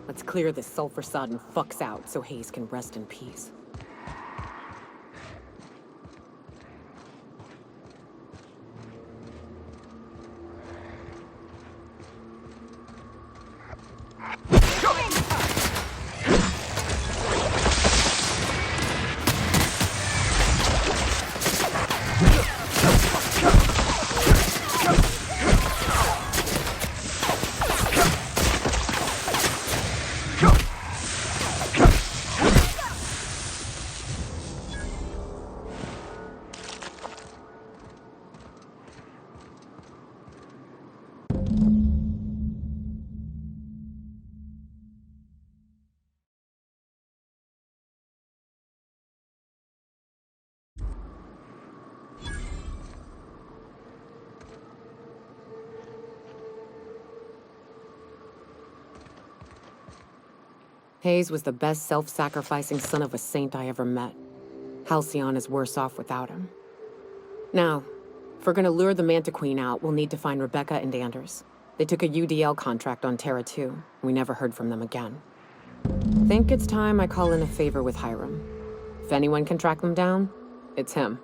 Let's clear this sulfur-sodden fucks out so Hayes can rest in peace. Hayes was the best self-sacrificing son of a saint I ever met. Halcyon is worse off without him. Now, if we're gonna lure the Manta Queen out, we'll need to find Rebecca and Anders. They took a UDL contract on Terra 2. We never heard from them again. Think it's time I call in a favor with Hiram. If anyone can track them down, it's him.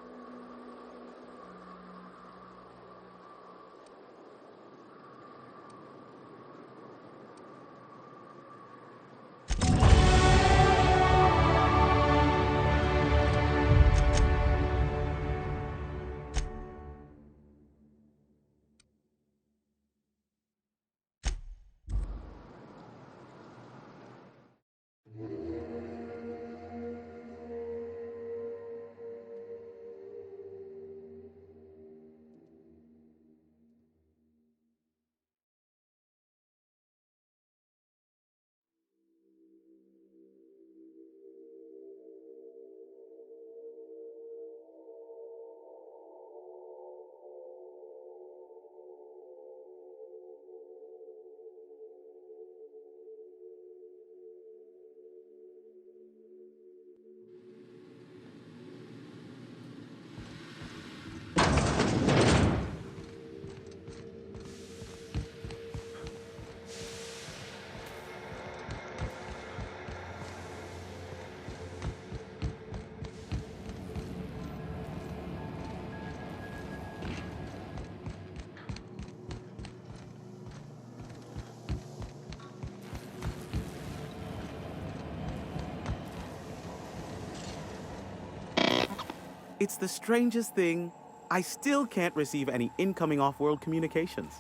It's the strangest thing. I still can't receive any incoming off-world communications.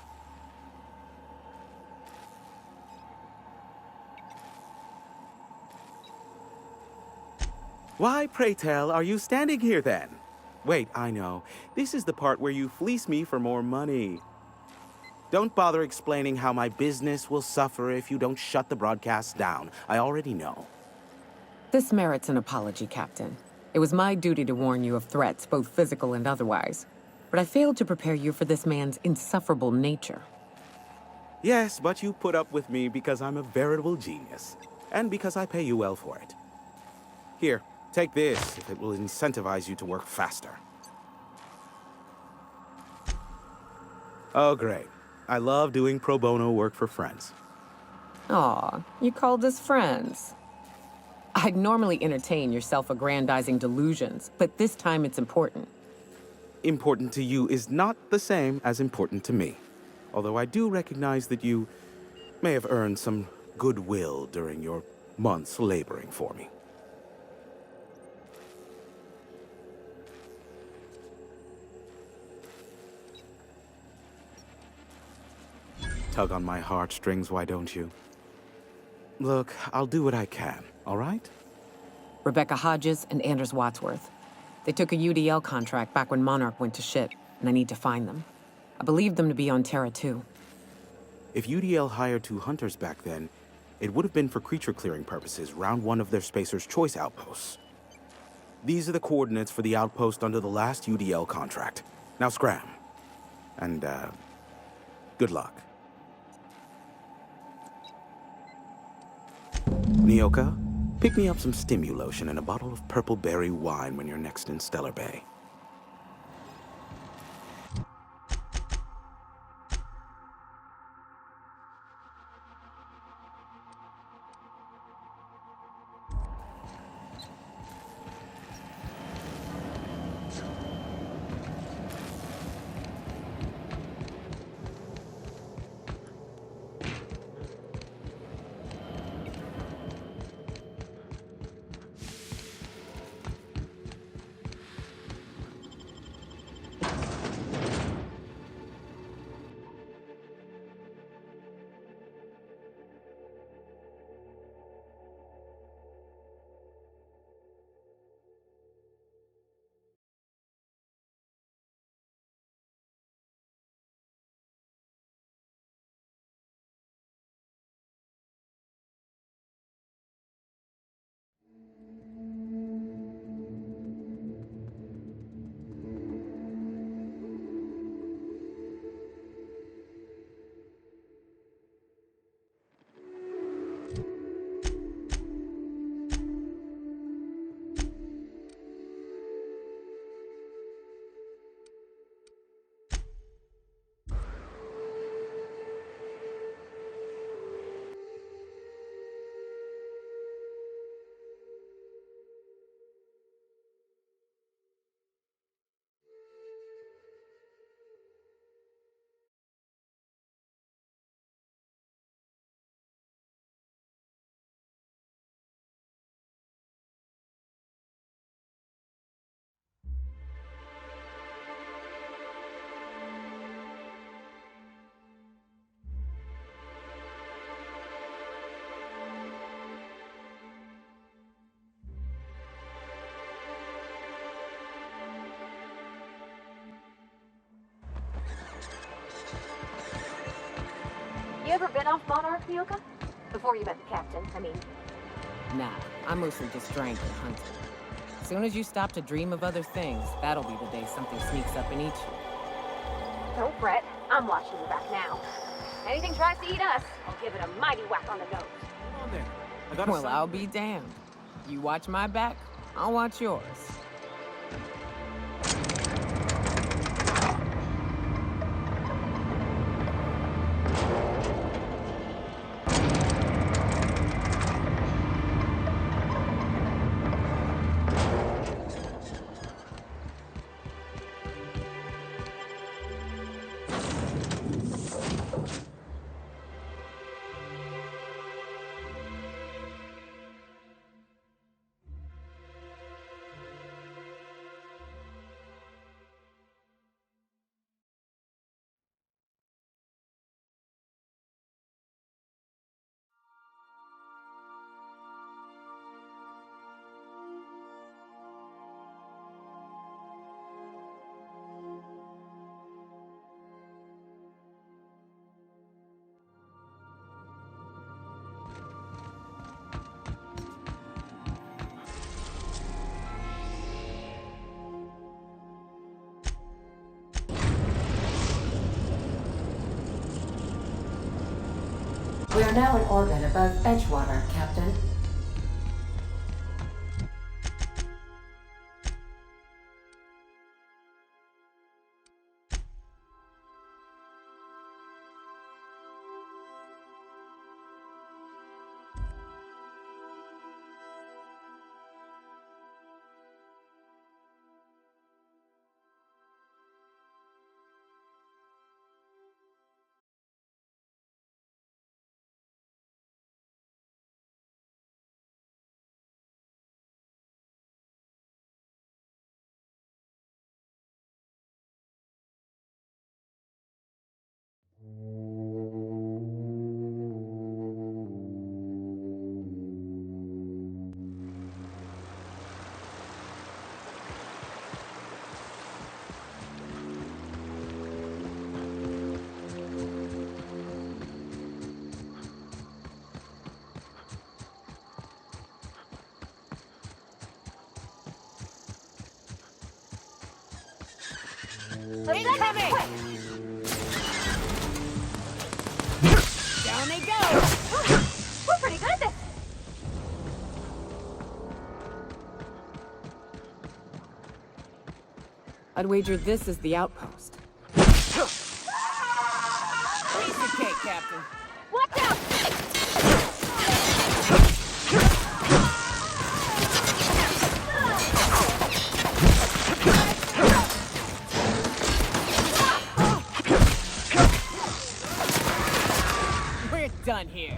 Why, pray tell, are you standing here then? Wait, I know. This is the part where you fleece me for more money. Don't bother explaining how my business will suffer if you don't shut the broadcast down. I already know. This merits an apology, Captain. It was my duty to warn you of threats, both physical and otherwise. But I failed to prepare you for this man's insufferable nature. Yes, but you put up with me because I'm a veritable genius. And because I pay you well for it. Here, take this if it will incentivize you to work faster. Oh, great. I love doing pro bono work for friends. Aw, you called us friends. I'd normally entertain your self-aggrandizing delusions, but this time it's important. Important to you is not the same as important to me. Although I do recognize that you may have earned some goodwill during your months laboring for me. Tug on my heartstrings, why don't you? Look, I'll do what I can, all right? Rebecca Hodges and Anders Wadsworth. They took a UDL contract back when Monarch went to shit, and I need to find them. I believe them to be on Terra 2. If UDL hired 2 hunters back then, it would have been for creature clearing purposes round one of their Spacer's Choice outposts. These are the coordinates for the outpost under the last UDL contract. Now scram. And, good luck. Nyoka, pick me up some Stimulotion and a bottle of purple berry wine when you're next in Stellar Bay. You ever been off Monarch, nyoka? Before you met the captain, I mean. Nah, I mostly just drank and hunted. As soon as you stop to dream of other things, that'll be the day something sneaks up and eats you. Don't fret, I'm watching your back now. Anything tries to eat us, I'll give it a mighty whack on the nose. Come on there. I got a Well, I'll be damned. You watch my back, I'll watch yours. We are now in orbit above Edgewater, Captain. Incoming! Down they go! We're pretty good at this! I'd wager this is the outpost. Piece of cake, Captain. Watch out! We're done here.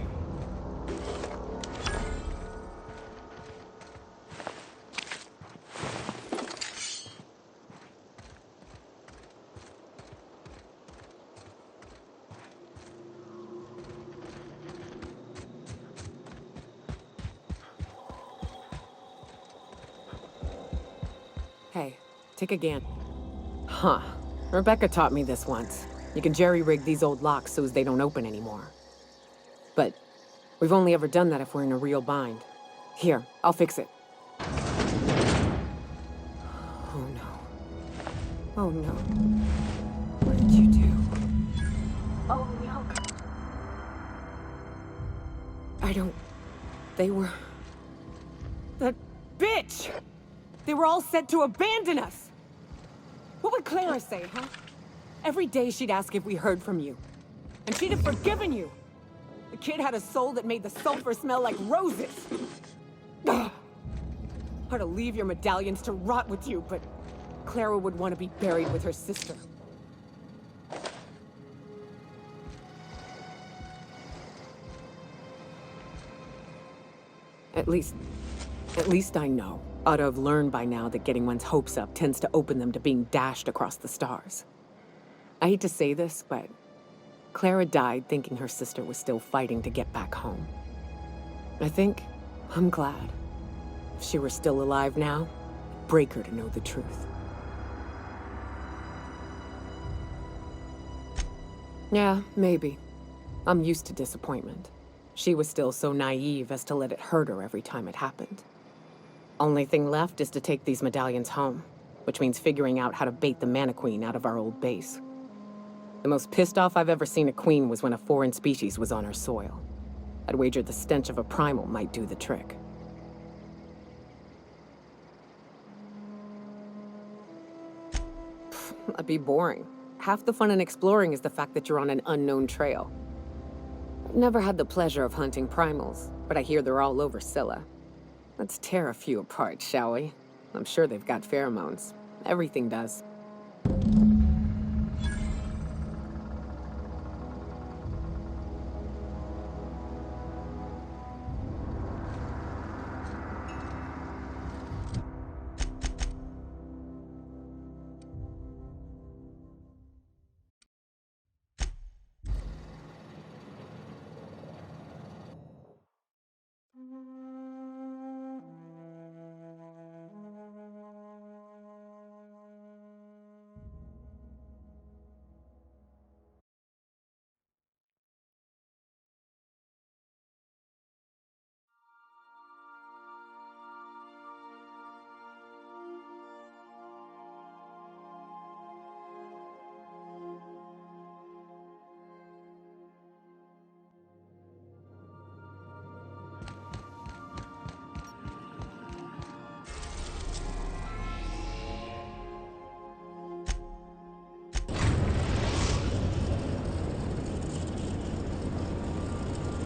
Hey, take a gan. Huh. Rebecca taught me this once. You can jerry-rig these old locks so as they don't open anymore. But we've only ever done that if we're in a real bind. Here, I'll fix it. Oh no. Oh no. What did you do? Oh, nyoka. I don't... They were... That bitch! They were all set to abandon us! What would Clara say, huh? Every day she'd ask if we heard from you. And she'd have forgiven you. The kid had a soul that made the sulfur smell like roses. Ugh. Or to leave your medallions to rot with you, but Clara would want to be buried with her sister. At least I know. Ought to have learned by now that getting one's hopes up tends to open them to being dashed across the stars. I hate to say this, but Clara died thinking her sister was still fighting to get back home. I'm glad. If she were still alive now, it'd break her to know the truth. Yeah, maybe. I'm used to disappointment. She was still so naive as to let it hurt her every time it happened. Only thing left is to take these medallions home, which means figuring out how to bait the Mana Queen out of our old base. The most pissed off I've ever seen a queen was when a foreign species was on her soil. I'd wager the stench of a primal might do the trick. That'd be boring. Half the fun in exploring is the fact that you're on an unknown trail. I've never had the pleasure of hunting primals, but I hear they're all over Scylla. Let's tear a few apart, shall we? I'm sure they've got pheromones. Everything does.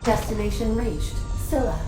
Destination reached. Scylla.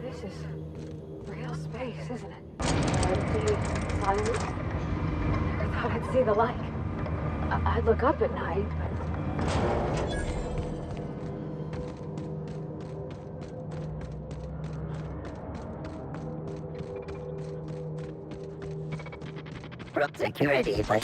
This is real space, isn't it? Empty, silent. Never thought I'd see the like. I'd look up at night, but... From security, but...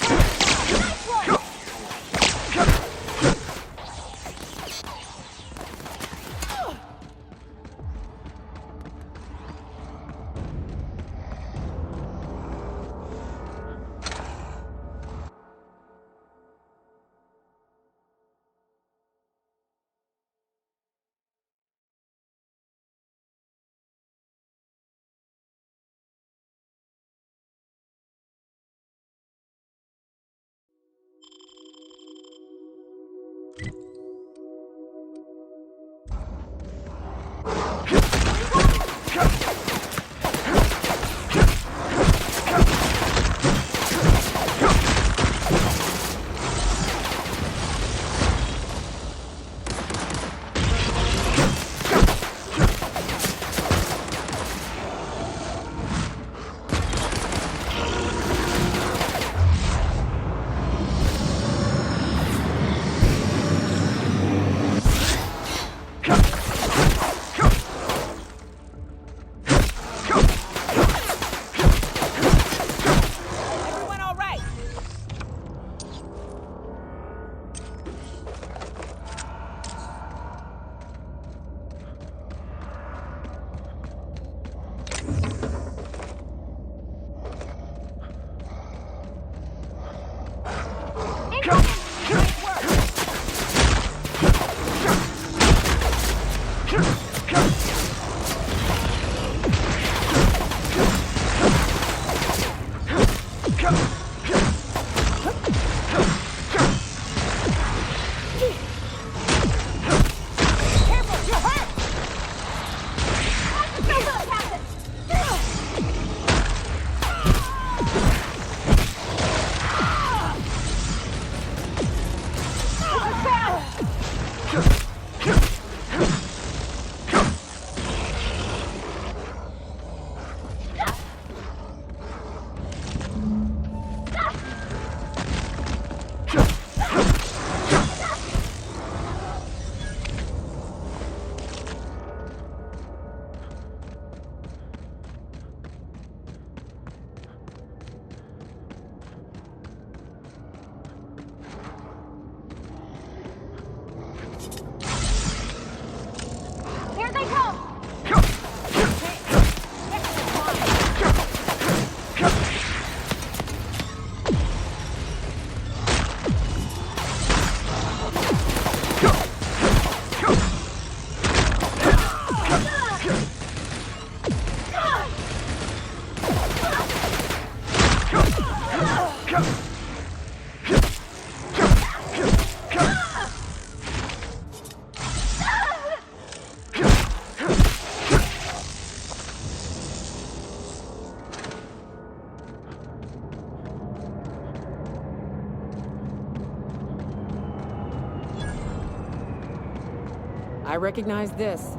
I recognize this.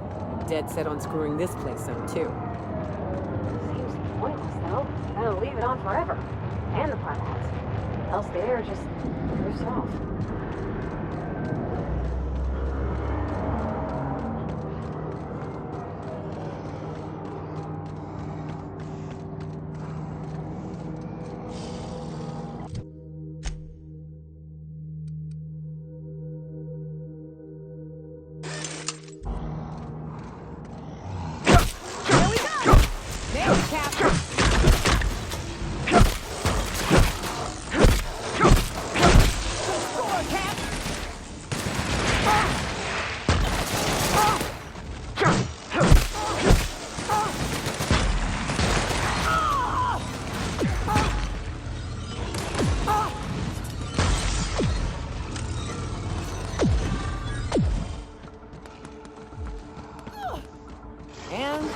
Dead set on screwing this place up, too. Seems pointless, though. Gotta leave it on forever. And the pylons. Else the air just drifts off. And...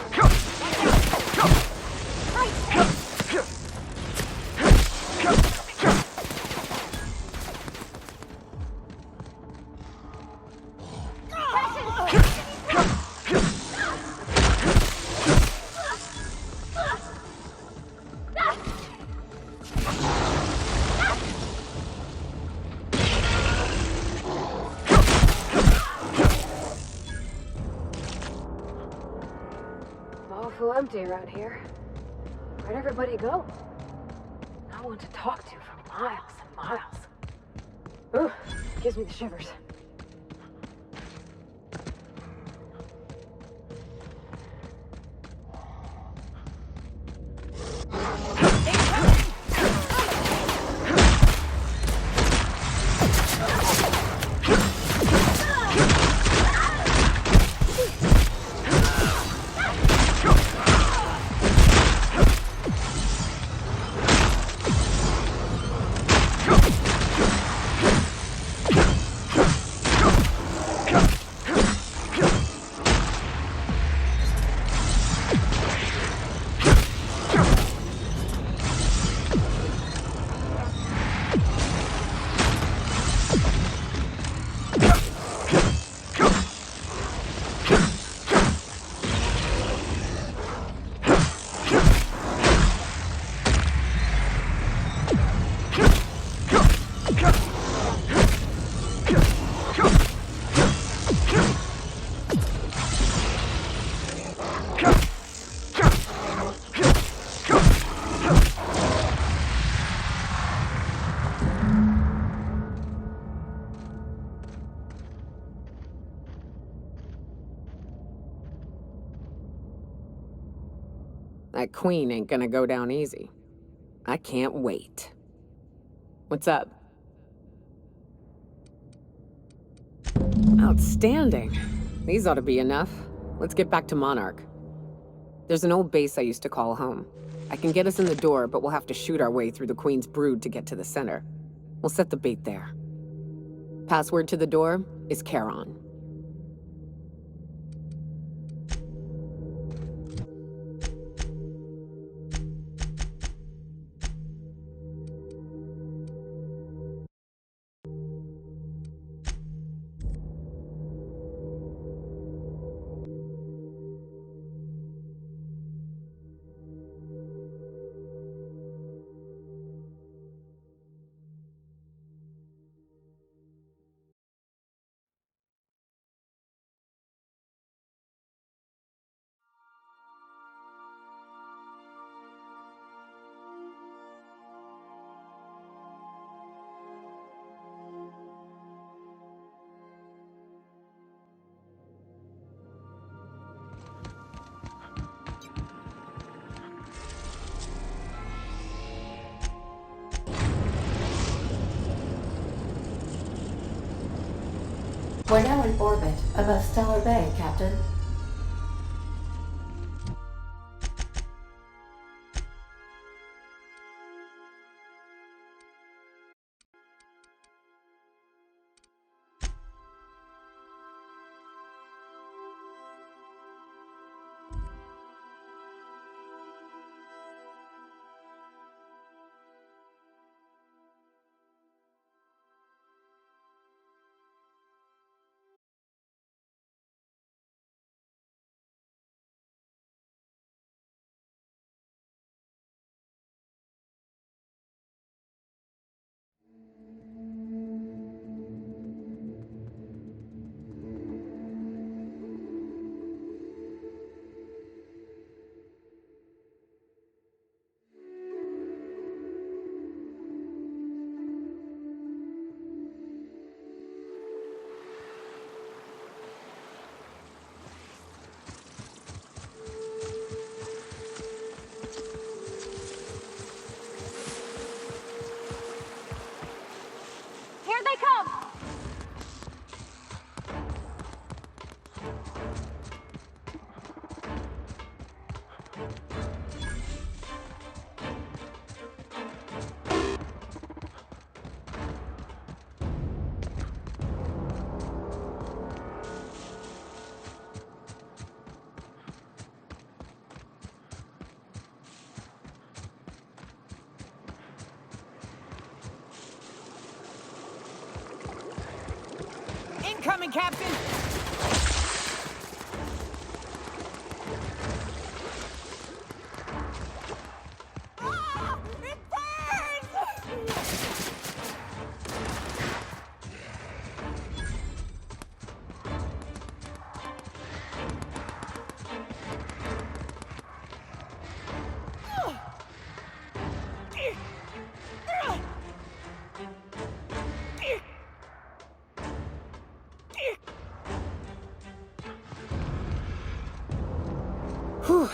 Awful empty around here. Where'd everybody go? No one to talk to for miles and miles. Ugh, gives me the shivers. That queen ain't gonna go down easy. I can't wait. What's up? Outstanding. These ought to be enough. Let's get back to Monarch. There's an old base I used to call home. I can get us in the door, but we'll have to shoot our way through the Queen's brood to get to the center. We'll set the bait there. Password to the door is Charon. We're now in orbit above Stellar Bay, Captain. Here they come! Incoming, Captain! Ah! It burns! Whew.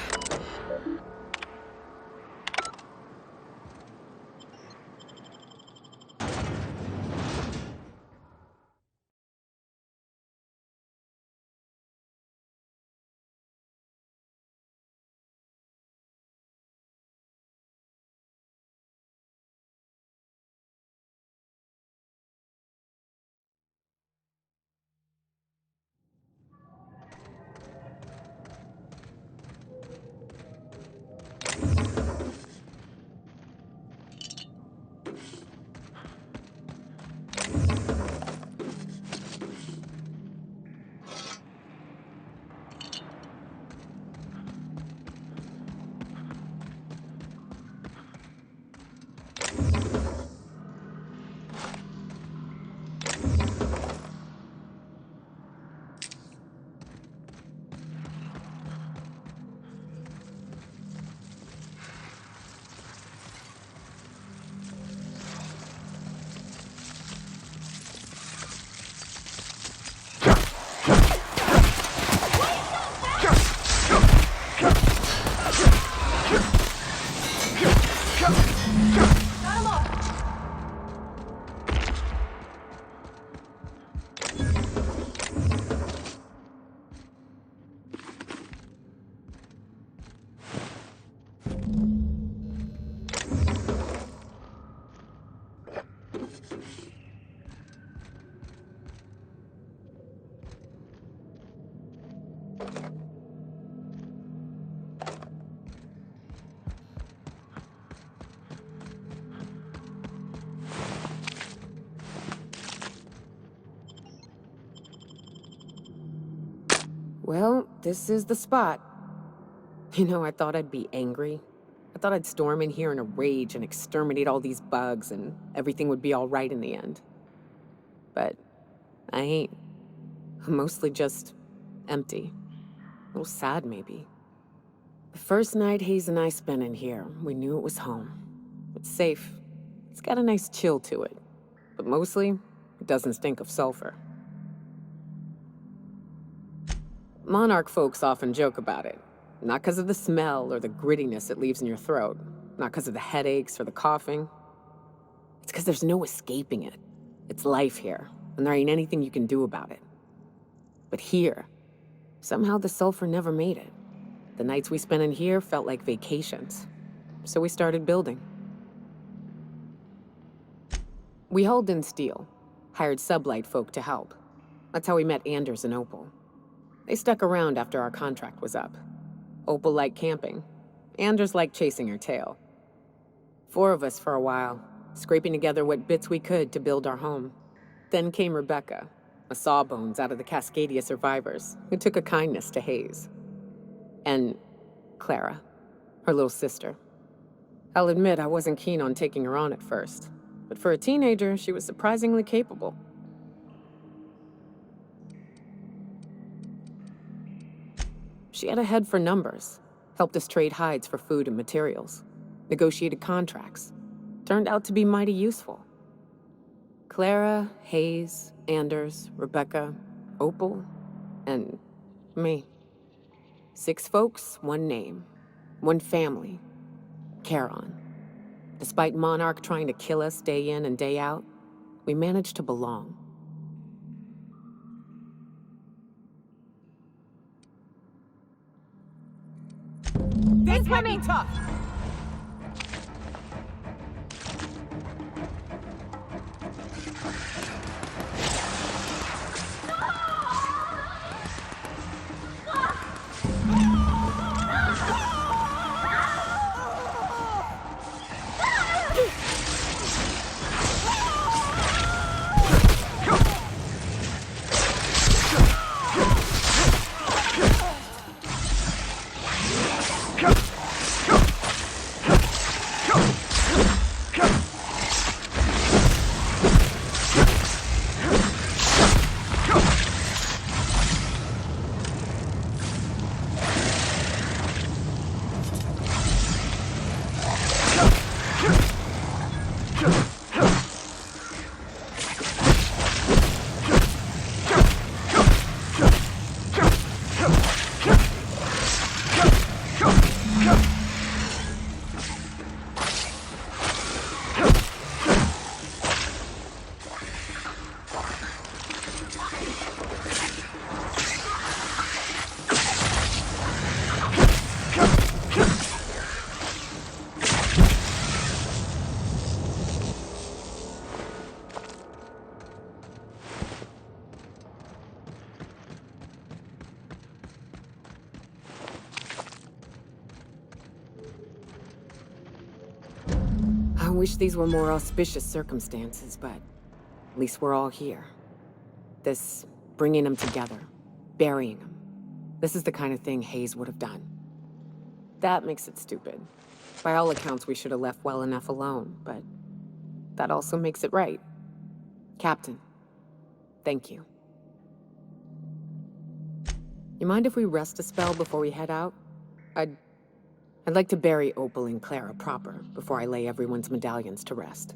Well, this is the spot. You know, I thought I'd be angry. I thought I'd storm in here in a rage and exterminate all these bugs and everything would be all right in the end. But I ain't. I'm mostly just empty. A little sad, maybe. The first night Hayes and I spent in here, we knew it was home. It's safe. It's got a nice chill to it. But mostly, it doesn't stink of sulfur. Monarch folks often joke about it. Not because of the smell or the grittiness it leaves in your throat. Not because of the headaches or the coughing. It's because there's no escaping it. It's life here, and there ain't anything you can do about it. But here, somehow the sulfur never made it. The nights we spent in here felt like vacations. So we started building. We hauled in steel, hired sublight folk to help. That's how we met Anders and Opal. They stuck around after our contract was up. Opal liked camping. Anders liked chasing her tail. 4 of us for a while, scraping together what bits we could to build our home. Then came Rebecca, a sawbones out of the Cascadia survivors, who took a kindness to Hayes. And Clara, her little sister. I'll admit I wasn't keen on taking her on at first, but for a teenager, she was surprisingly capable. She had a head for numbers, helped us trade hides for food and materials, negotiated contracts. Turned out to be mighty useful. Clara, Hayes, Anders, Rebecca, Opal, and me. 6 folks, 1 name, 1 family, Charon. Despite Monarch trying to kill us day in and day out, we managed to belong. This might be tough. I wish these were more auspicious circumstances, but at least we're all here. This bringing them together, burying them. This is the kind of thing Hayes would have done. That makes it stupid. By all accounts, we should have left well enough alone, but that also makes it right. Captain, thank you. You mind if we rest a spell before we head out? I'd like to bury Opal and Clara proper before I lay everyone's medallions to rest.